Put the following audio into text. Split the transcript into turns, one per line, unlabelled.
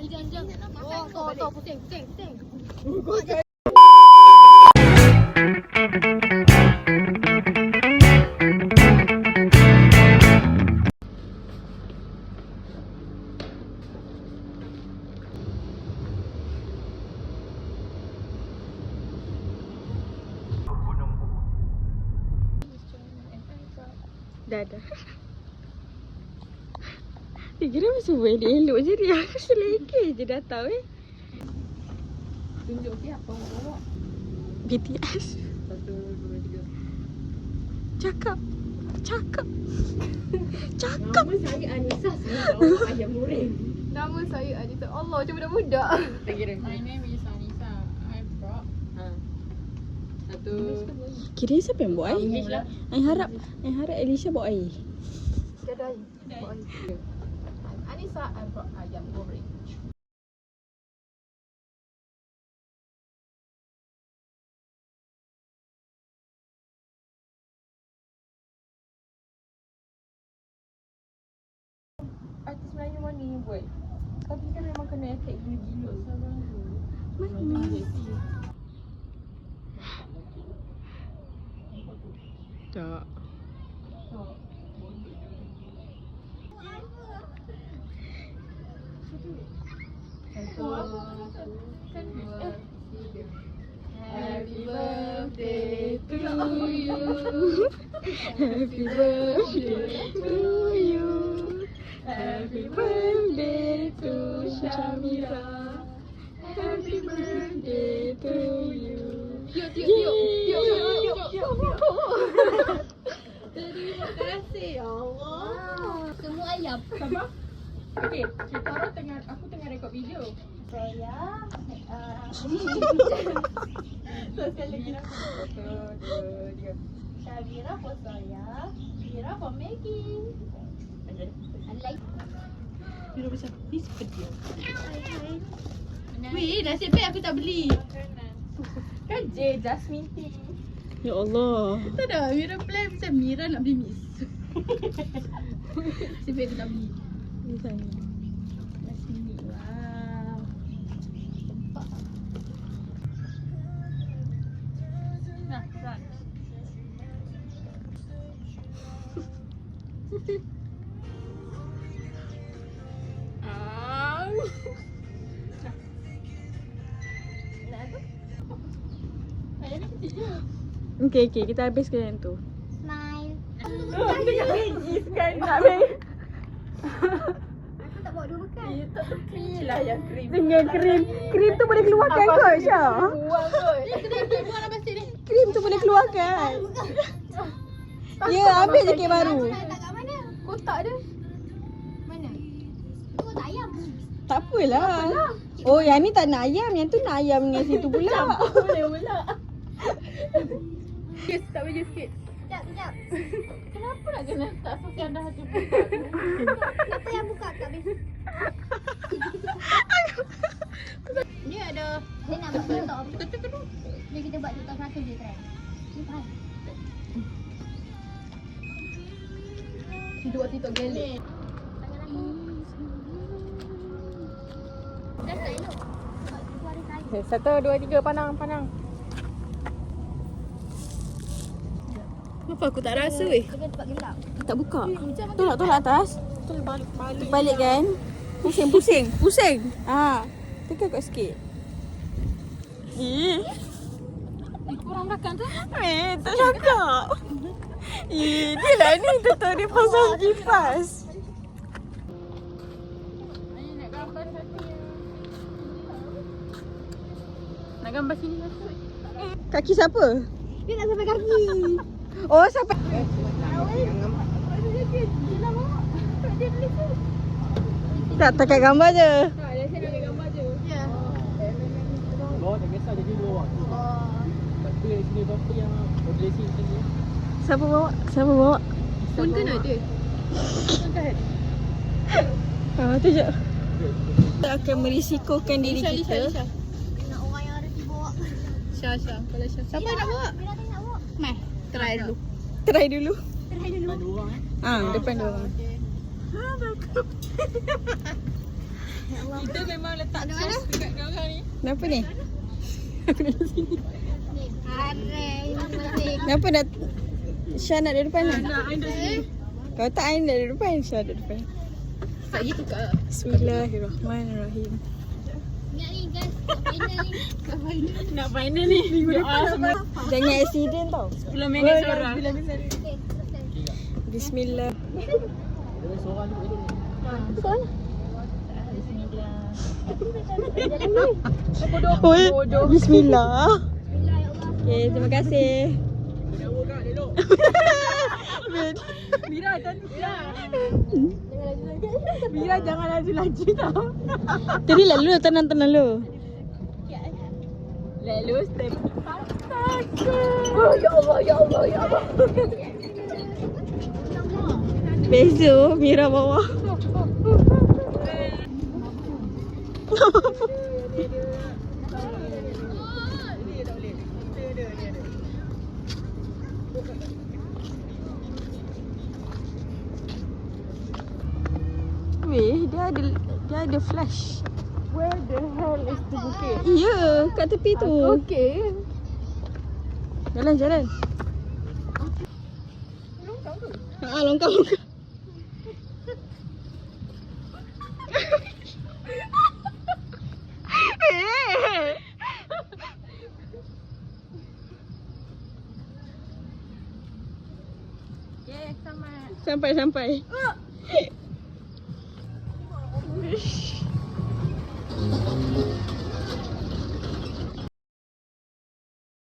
Jom. Oh, pusing.
Dah. Dia kira macam buat elok je dia. Aku selekeh je dah tahu
Tunjuk apa yang bawa.
BTS.
1, 2, 3.
Cakap.
Nama saya Anissa. Saya bawa ayam goreng. Nama saya Anissa. Allah, macam budak-budak. Tak kira.
My name is Anissa. I brought
1.
Kira siapa yang bawa air?
English lah.
I harap Alicia bawa air.
Kedai. Bawa air. Anissa, I brought ayam goreng. Artis Melayu mana yang buat? Tapi kan memang kena efek gila-gila.
Mana? Tak.
Happy birthday to you.
Happy birthday to you. Happy birthday to Syamira. Happy birthday to you.
Tiup. Terima kasih ya Allah. Semua ayam.
Sabar. Okay, Cik Tara aku tengah rekod video.
Saya
Sekali lagi nak 1, 2, 3.
Syamira for saya, Mira for making. Like.
Video besar. Ni seperti
Hai.
Weh, nasib baik aku tak beli. Kan J, Jasmine tea.
Ya Allah.
Tak dah, Mira plan macam Mira nak beli mix. Nasib baik aku tak beli.
Ni saya.
Jasmine tea, wow. Nah, run.
Okay, kita habiskan yang tu.
Smile.
Tengah regis kan nak beli.
Aku tak bawa 2 bekal.
Tak tepi lah yang krim.
Dengan krim tu boleh keluarkan kot Syah.
Buang kot.
Kena buang dalam plastik ni.
Krim tu boleh keluarkan. Ya, ambil je kek baru.
Letak kat mana?
Kotak dia.
Mana? Tu kotak ayam.
Tak apalah. Oh, yang ni tak nak ayam, yang tu nak ayam dengan situ pula.
Boleh pula. Yes, tak bagi sikit.
Sekejap.
Kenapa nak kena tak sosial dah hati buka?
Siapa yang buka kat base? Ni ada. Dia nak buat TikTok.
Betul-betul.
Dia kita buat TikTok 1 je try. Ni faham.
Hidup waktu TikTok gelek.
Tangan aku. Dah tak elok. Suara saya.
1, 2, 3, pandang. Apa aku tak rasa weh?
Dia tempat gelap.
Tak buka.
Macam
Tolak atas.
balik.
Balik kan. Pusing. Tekan kat sikit.
Kurang rakan tu.
Tak cakap. Dia lah ni tutorial pasal kipas.
Nak gambar satu. Nak gambar sini satu.
Kaki siapa?
Dia nak sampai kaki.
Oh, sampai. Tak takat gambar je.
Tak, dia saya nak ambil gambar je.
Ya.
Bawah tak kisah jadi bawah. Lepas tu yang sini berapa yang odresi macam ni.
Siapa bawa?
Phone kan ada? Kan?
Tu je. Kita akan merisikokan diri kita.
Nak orang yang ada bawa.
Syah. Kalau Syah. Siapa nak bawa?
Bila tak nak bawa.
Mai, try dulu.
Try dulu.
Depan dua orang
Depan dua orang.
Okay.
Takut.
Kita memang letak sos dekat orang ni.
Kenapa ni?
Areng.
Kenapa nak Syah nak duduk depan ni?
Nak ain dah sini.
Kau tak Ain dah duduk depan, Syah duduk depan.
Saya tukar.
Bismillahirrahmanirrahim.
Ingat ni guys, final ni.
Nak final ni. Minggu depan semua.
Jangan accident tau.
10 minit seorang.
Bismillah.
Dia seorang tu duduk ni.
Bodoh. Bismillah. Okay, terima kasih.
Mira jangan laju-laju tau.
Tadi lalu tenang-tenang lu.
Lalu step.
Besok Mira bawah. Weh, dia ada flash.
Where the hell is the bukit?
Ya, kat tepi tu.
Okay.
Jalan. Longkang.
Yeah, sama.
Sampai.